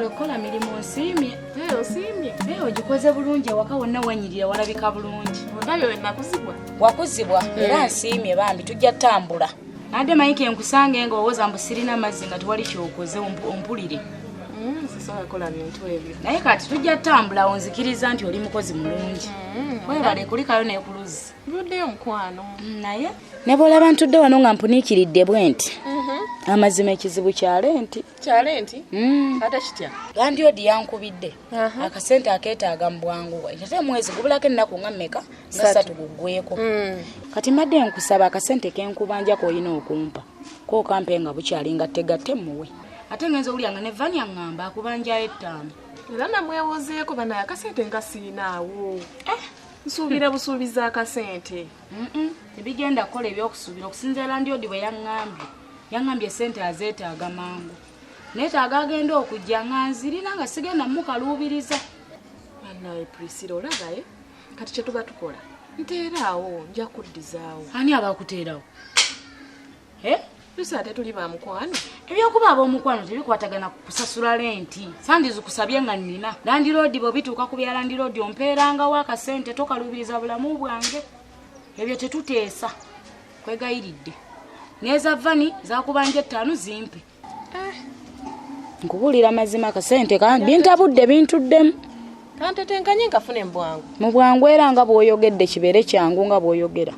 kola mirimu nsiimye. Osiimye? Ogikoze bulungi awaka wonna wanyirira walabika bulungi. Ondabye we nakuzibwa? Wakuzibwa era nsiimye bambi tujja ttambula. Nadde mayike nkusange nga owooza mbu sirina amazzi nga tewali kyokoze ompulire. Sisobola kola bintu ebyo. Naye kati tujja ttambula onzikiriza nti oli mukozi mulungi. Webale kulikayo n'ekuluzi. Luddeyo mukwano. Naye ne bw'olaba ntudde wano nga mpuniikiridde bwe nti amazima ekizibu kyalenti. Kyalenti? Ate kitya? Landiodi yankubidde. Akasente akeetaaga mu bwangu. Ate mwezi gubulako ennaku nga mmeka nga 3 guggweeko. Kati mbadde nkusaba akasente kenkubanja k'olina okumpa. Ko kampe nga bukyali nga tegatte muwe. Ate ngenza owulira nga ne Vanya ngamba akubanjayo 5. Era namwewozeeko banaye akasente nga siinaawo. Nsuubira busuubiza akasente. Ebigenda kukola ebyokusuubira okusinziira Landiodi bwe yaŋŋambye. Yaŋŋambye sente azeetaaga mangu. Neetaaga agenda okujja nga nzirina nga sigenda mukaluubiriza. Banaye Priscilla olagaye kati kye tuba tukola. Nteeraawo nja kuddizaawo. Ani abakuteerawo? Lusa ate tuli ba mukwano. Ebyokuba ab'omukwano tebikwatagana kusasula lenti. Sandizo kusabye nga nnina. Landiroodi bwe bituuka ku bya Landiroodi ompeerangawo akasente tokaluubiriza bulamu bwange. Ebyo tetuteesa. Kwegayiridde. Neza Vani zakubanja 5 zimpe. Nkubuulira mazima akasente bintabudde bintuddemu. Kantetenkanye nkafune mbwangu. Mu bwangu era nga bw'oyogedde kibeere kyangu nga bw'oyogera.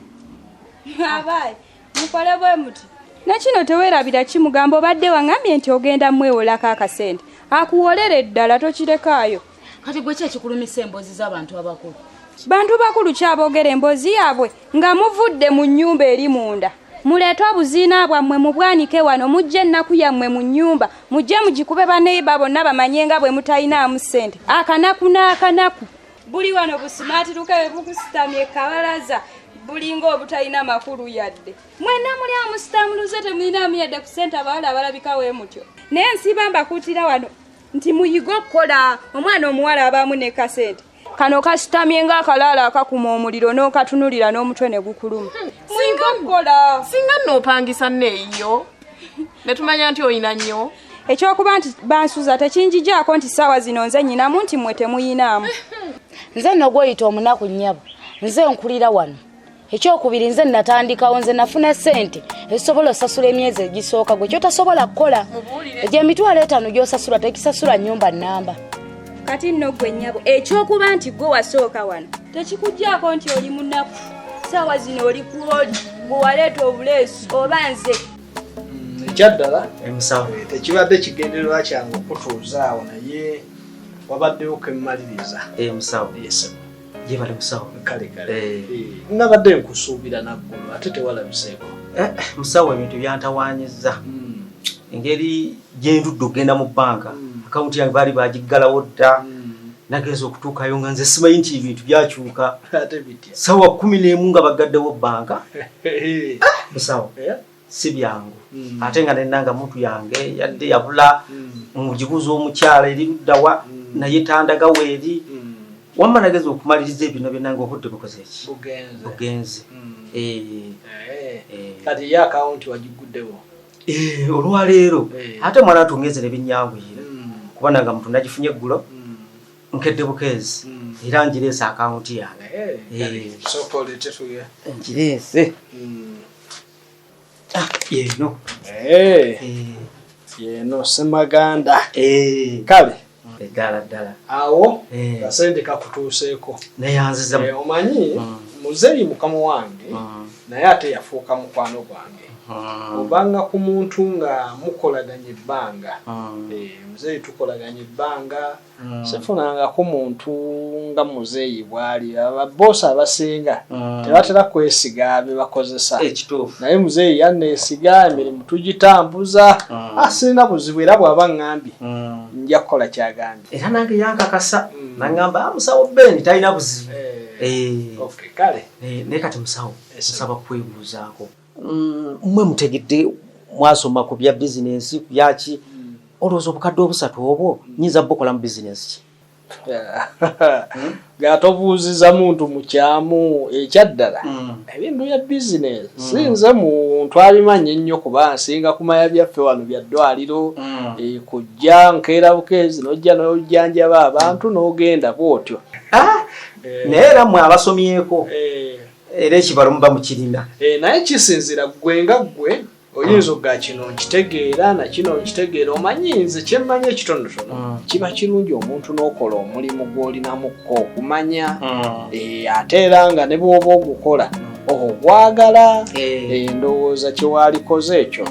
Abaye mukole bwe muti. Nakino teweerabira kimugamba obadde wangambye nti ogenda mwewolako akasente. Akuwolere ddala tokirekaayo. Kati gwe kyekikulumisa emboozi z'abantu abakulu. Bantu bakulu kyaboogera emboozi yaabwe nga muvudde mu nnyumba eri munda. Muleete obuziina bwammwe mubwanike wano mujje ennaku yammwe mu nnyumba. Mujje mugikube baneiba bonna bamanye nga bwe mutayinaamu ssente. Akanaku n'akanaku. Buli wano busimaatiruka bwe bukusitamye kabalaza. Bulingo obutayina makulu yadde. Mwenna muli amustamuluze temulina yadde ku ssente abawala abalabika we mutyo. Naye nsiba mbakuutira wano nti muyiga okukola omwana omuwala abaamu ne kasente. Kano kasitamye ng'akalaala akakuma omuliro n'okatunulira n'omutwe ne gukuluma. Muyiga okukola. Singa n'opangisa neeyo. Ne tumanya nti oyina nnyo. Ekyokuba nti bansuza tekinjijaako nti ssaawa zino nze nnyinamu nti mmwe temuyinaamu. Nze nno gw'oyita omunaku nnyabo. Nze nkulira wano. Ekyokubiri nze natandikawo nze nafuna ssente ezisobola osasula emyezi egisooka gwe kyotasobola kukola. Egyo emitwalo 5 gy'osasula tekisasula nnyumba nnamba. Kati nno gwe nnyabo ekyokuba nti gwe wasooka wano tekikuggyako nti oli munaku. Ssaawa zino oli kuoli gwe waleeta obuleesu oba nze. Ekyaddala emusawo tekibadde kigendererwa kyange okutuuzaawo naye wabaddewo kemmaliriza. Musawo Yes. Jebale musawo. Kale. Nabadde nkusuubira naggulu ate tewalabiseeko. Musawo ebintu byantawaanyizza. Engeri gye ndudde ogenda mu bbanka akawunti yange baali bagiggalawo dda. Nageeza okutuukayo nga nze simanyi nti ebintu byakyuka. Ate bitya. Ssaawa 11 nga bagaddewo bbanka. Musawo si byangu. Ate nga nennanga muntu yange yadde yabula mugibuza omukyala eri luddawa naye tandagawo eri. Wamma nageza okumaliriza ebino byonna ng'obudde bukoze ki? Bugenze. Kati ya akawunti wagiguddewo. Olwaleero ate mwana tungeze ne binnyanguyira. Kuba nanga muntu nagifunye eggulo nkedde bukeezi era ngireese akawunti yange. Sooka oleete tuye. Ngireese. Yeeno. Yeeno Ssemaganda. Kale. Ddala. Awo kasente kakutuuseeko. Neyanziza. Omanyi muzeeyi mukama wange naye ate yafuuka mukwano gwange. Obanga ku muntu nga mukolaganye ebbanga. Muzeeyi tukolaganye ebbanga. Sifunanga ku muntu nga muzeeyi bw'ali. Ababoosi abasinga tebatera kwesiga be bakozesa. Ekituufu. Naye muzeeyi yanneesiga emirimu tugitambuza. Sirina buzibu era bw'aba ŋŋambye nja kukola kyagambye. Era nange yankakasa naŋŋamba musawo Ben talina buzibu. Okay, kale. Naye kati musawo nsaba kwebuuzaako. Mmwe mutegedde mwasoma ku bya bizinensi ku byaki olowooza obukadde obusatu obwo nyinza bukola mu bizinensi ki? Gatobuuziza muntu mu kyamu ekyaddala ebintu bya bizinensi sinze muntu abimanyi ennyo kuba nsinga kumanya byaffe wano bya ddwaliro kujja nkeera bukeezi n'ojja n'ojjanjaba abantu n'ogenda bw'otyo. Naye era mmwe abasomyeko era ekibalo muba mukirina. Naye kisinzira gwe nga ggwe oyinza ogga kino nkitegeera na kino nkitegeera omanyi nze kyemmanyi ekitonotono kiba kirungi omuntu n'okola omulimu gw'olinamukko okumanya ate era nga ne bw'oba ogukola ogwagala ndowooza kyewalikoze ekyo.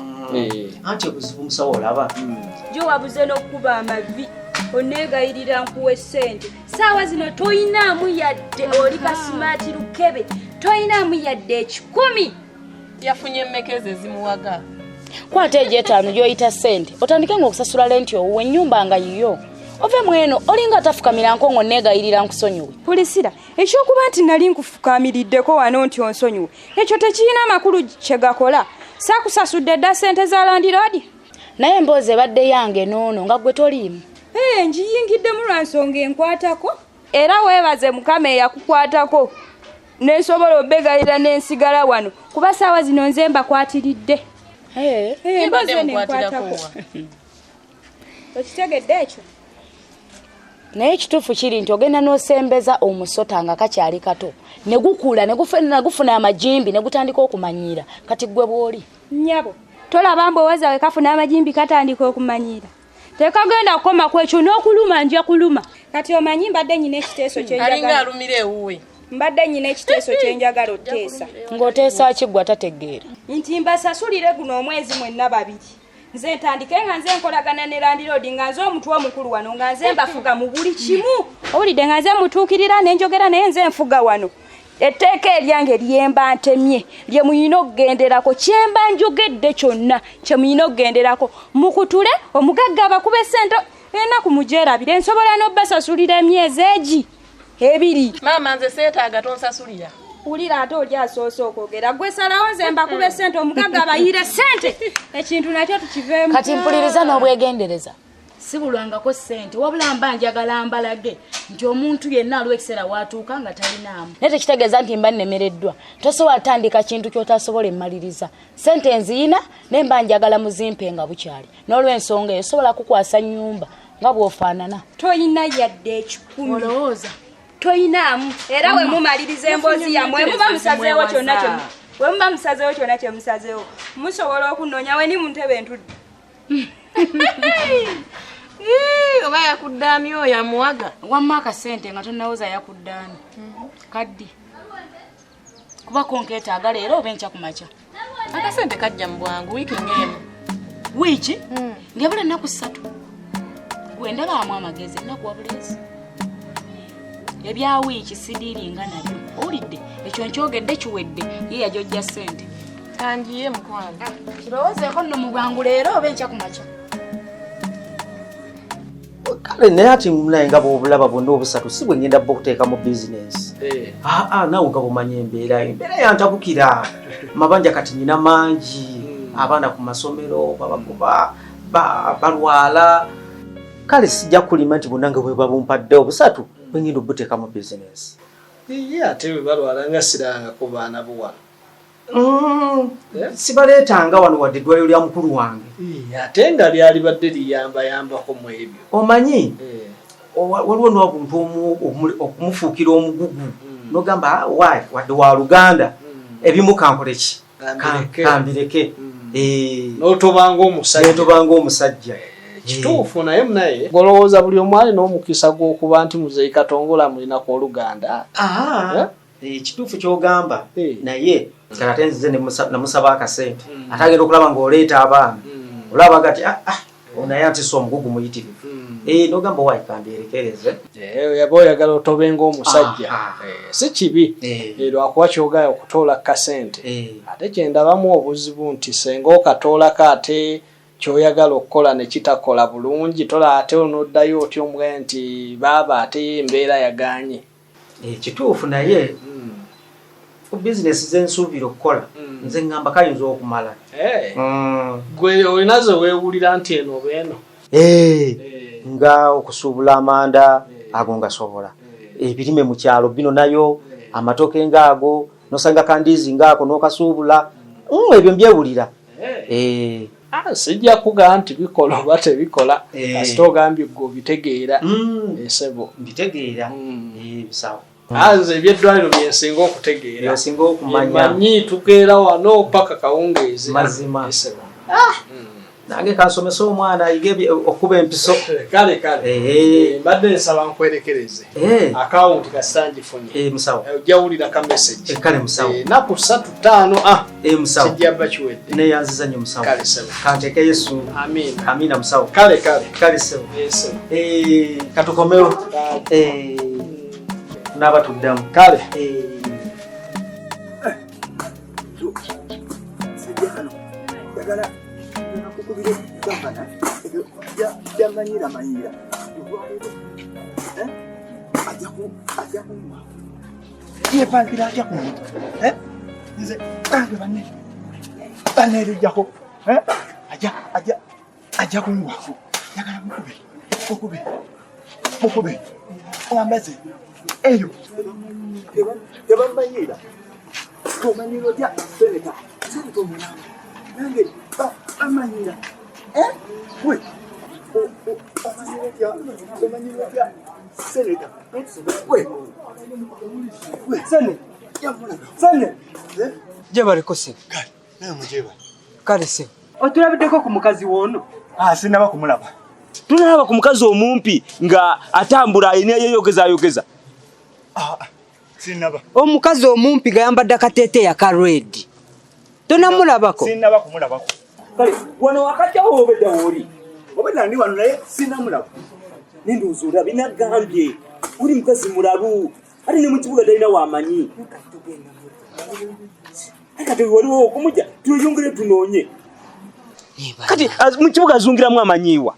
Anti obuzibu musawo olaba jo wabuze n'okkuba amavi oneegayirira nkuwa essente saawa zino toyinaamu yadde oli kasimaati lukebe toyinaamu yadde 10 yafunye emmekeze zimuwaga kwata ejo 5 gyoyita ssente otandike ng'okusasula lenti owuwe ennyumba nga yiyo ove mweno olinga tafukamira nkongo neegayirira nkusonyiwe. Pulisira ekyokuba nti nali nkufukamirideko wano nti onsonyiwe ekyo tekirina makulu kyegakola saakusasudde dda ssente za landiroodi naye emboozi ebadde yange noono nga gwe toliimu. Njiyingiddemu lwa nsonga enkwatako era weebaze mukama eyakukwatako nensobola obegayira n'ensigala wano kuba saawa zino nze mbakwatiridde. mbadde mukwatirako okitegedde ekyo naye ekituufu kiri nti ogenda n'osembeza omusota nga kakyali kato ne gukula ne gufuna amajimbi ne gutandika okumanyiira kati gwe bw'oli. Nnyabo tolaba mboweza we kafuna amajimbi katandika okumanyiira tekagenda kukoma ku ekyo n'okuluma nja kuluma kati omanyi mbadde nyina ekiteeso alinga alumira ewuwe mbadde nyina ekiteeso kyenjagala oteesa ng'oteesa kiggwa tategeera nti mbasasulire guno omwezi mwenna babiri nze ntandike nga nze nkolagana ne landiroodi nga nze omutwe omukulu wano nga nze mbafuga mu buli kimu owulidde nga nze mutuukirira nenjogera naye nze nfuga wano etteeka eryange lyemba ntemye lye muyina okugenderako kyemba njogedde kyonna kye muyina okugenderako mukutule omugagga abakube ssente enaku mujeerabire nsobola n'obbasasulira emyezi egi 2. maama nze seetaaga tonsasulira ulira ate oli asoose okwogera gwe salawo nze mbakube ssente omugagga abayiire ssente ekintu nakyo tukiveemu. Kati mpuliriza n'obwegendereza si bulwangako ssente wabula mba njagala mbalage nti omuntu yenna alw'ekiseera watuuka nga talinaamu naye tekitegeeza nti mba nnemereddwa tosobola tandika kintu ky'otasobola emmaliriza ssente nziyina naye mba njagala muzimpe nga bukyali n'olw'ensonga eyo sobola kukwasa nnyumba nga bw'ofaanana. Toyina yadde 10 olowooza toyinaamu era we mumaliriza emboozi yammwe muba musazeewo kyonna kye musazeewo musobola okunnoonya we ni mu ntebe entudde oba yakuddaani oyo amuwaga wamma akasente nga tonnawoza yakuddaani kaddi kuba konkeetaaga leero oba enkya kumakya akasente kajja mu bwangu wiiki ng'emu wiiki ng'ebula ennaku 3 wendabaamu amagezi ennaku wabuleezi ebya wiiki sidiiringa nabyo owulidde ekyo nkyogedde kiwedde ye yajojja ssente kangiye mukwano kirowoozeeko nno mu bwangu leero oba enkya kumakya. kale naye ati naye nga bw'obulaba bwonna obusatu si bwe ngenda bba okuteeka mu bizinensi naawe nga bumanya embeera yantabukira mabanja kati nyina mangi abaana ku masomero babakuba balwala kale sijja kulima nti bonna nga bwe babumpadde obusatu bwe ngenda obuteeka mu bizinensi. Ye ate bwe balwala nga sirangako baana buwano sibaleetanga wano wadde eddwaliro lya mukulu wange ate nga lyali badde liyambayambako mu ebyo omanyi waliwo n'obuntu okumufuukira omugugu nogamba wadde wa Luganda ebimu kankoleki kambireke n'otobanga omusajja kituufu naye munaye golowooza buli omu alina omukisa gw'okuba nti muzeeyi Katongola mulinaku Oluganda. Kituufu ky'ogamba naye kati ate nzize namusaba akasente ate agenda okulaba ng'oleeta abaana olaba gati naye anti si omugugu muyitirivu nogamba waikambyerekereze yaba oyagala otobenga omusajja si kibi lwakuba kyogaya okutoola kasente ate kyendabamu obuzibu nti senga okatoolako ate kyoyagala okukola ne kitakola bulungi tola ate onoddayo otyo omugaya nti baaba ate embeera yaganye. Kituufu naye bizinesi zensuubira okukola nze ngamba kayinza okumala gwe olinazo weewulira nti eno beeno nga okusuubula amanda ago ngasobola ebirime mu kyalo bino nayo amatoke ngaago nosanga kandiizi ngaako n'okasuubula ebyo mbyewulira. Sijja kugamba nti bikola oba tebikola kasita ogambye gwe obitegeera esebo mbitegeera bisawo. Nze ebyeddwaliro byensinga okutegeera byensinga okumanya manyi tukeera wano paka kawungeezi mazima esebo. Nange kansomesa omwana ayige okuba empiso. Kale mbadde nsaba nkwerekereze akawunti kasita ngifunye musawo ojjawulira ka message kale musawo naku 3-5 musawo kijja ba kiwedde neyanziza nnyo musawo kale sebo kanteeke Yesu amina musawo kale sebo katukomewo naba tuddamu kale manyira yepangira atya kumuntu nze banerijjako ajja kunywako yagala mukube oambaze eyo tebamanyira tomanyiro tya seneta sentomulanga nange amanyira we omanyirotya seneta we sene jebaleko se kale se otulabiddeko ku mukazi woono sinaba kumulaba tunalaba ku mukazi omumpi nga atambula ayina yeyogeza sinaba omukazi omumpi gayambadde akateeteeyi aka red tonamulabako sinaba kumulabako kale wano wakati awo obedda wooli obedda ndi wano naye sinamulaba nendozuula binagambye uli mukazi mulalu ate ne mu kibuga talina wamanyi kati waliwo okumuja tuyongere tunoonye kati mu kibuga azungiramu amanyiiwa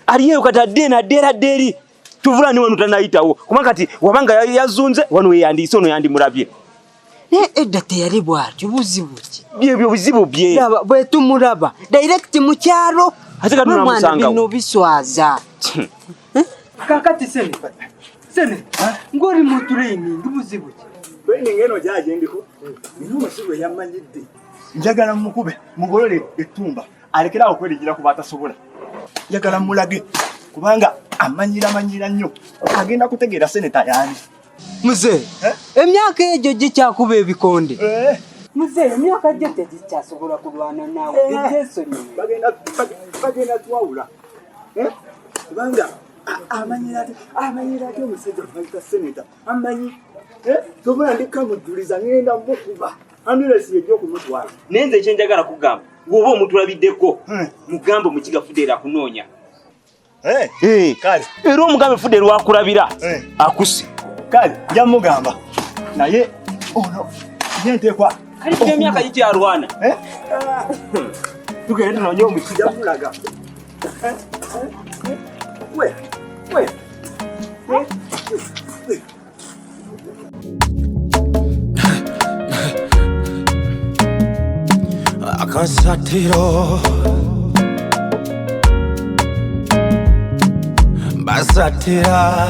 aliyeyo kati adde eri tuvula ni wano tanayitawo kubanga kati wabanga yazunze wano weyandiise ono yandimulabye naye edda teyali bwatyo buzibu ki byebyo buzibu bye laba bwe tumulaba direct mu kyalo ate kati tunamusangawo bino biswaza kakati sene ng'oli mu training buzibu ki training eno gyagendiko nina omusigo eyamanyidde njagala mukube mugolole ettumba alekerawo okwerigira kuba atasobola njagala mulage kubanga amanyira nnyo agenda kutegeera seneta yaani muze emyaka egyo gikyakuba ebikonde muze emyaka gyo tegikyasobola kulwana naawe ejesoni bagenda twawula kubanga amanyira ate omusajja bayita seneta amanyi tobola ndikamujuliza ngenda mukuba ambulesi egyokumutwala naye nze ekyenjagala kugamba bw'oba omutulabiddeko mugambe omukiga Fudera akunoonya kale era omugambe Fudera wakulabira akuse kale nja mugamba naye ono yenteekwa kale emyaka gikyalwana tugende tunoonye omukiga mulaga we akasatiro basatira